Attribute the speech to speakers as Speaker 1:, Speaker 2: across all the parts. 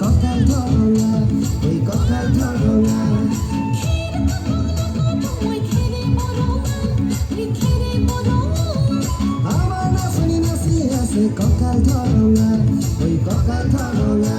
Speaker 1: কপাল ধরা ওই কপাল ধরা আমার নাচনি নাচি আছে কপাল ধরা ওই কপাল ধরা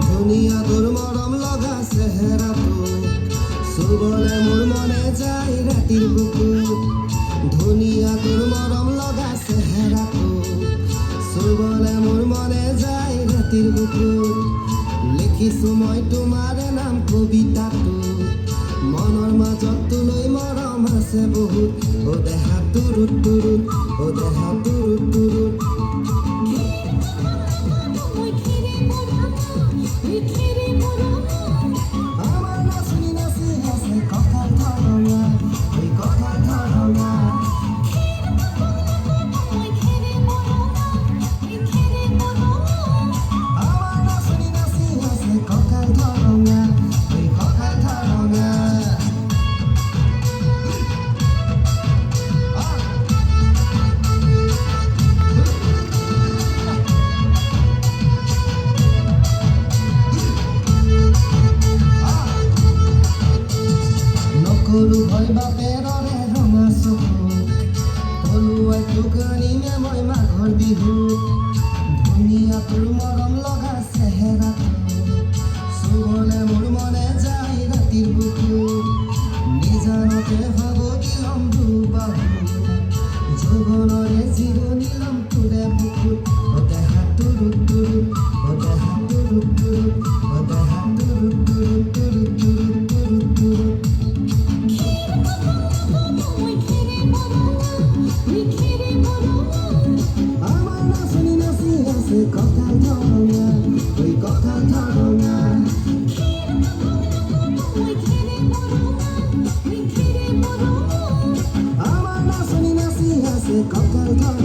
Speaker 1: দুনিয়া তোর মরম লগা চেহেরা চুবলে মোর মনে যায় রাতির বুকুত ধুনিয়া তোর মরম লগা চেহেরা চুবলে মোর মনে যায় রাতির বুকুত লিখিছো মই তোমাৰ নাম কবিতাটো মনৰ মাজত তুলৈ মৰম আছে বহুত ও দেহা তুৰুত তুৰুত ও দেহা তুৰুত তুৰুত আমার নাচনি নাচি আছে কপাল ধরা ওই কপাল ধরা আমার নাচনি নাচি আছে কপাল ধরা ওই কপাল ধরা নকৰু ভয় বাপেৰ ৰে ৰঙা চকু হলুৱাই টুকনি মে মই মাঘৰ বিহু ধুনীয়া তোৰ মৰম লগা চেহেৰাটো চুবলে মোৰ মনে যায় ৰাতিৰ বুকু নিজানতে ভাব দিলম দুবাহু যৌৱনৰে জিৰণি লম তোৰে বুকুত ও দেহা তুৰুত তুৰুত ও দেহা তুৰুত তুৰুত ও দেহা তুৰুত তুৰুত তুৰুত তুৰুত তুৰুত তুৰুত আমার নাচনি নাচি আছে কপাল ধরা ওই কপাল ধরা আমার নাচনি নাচি আছে কপাল ধরা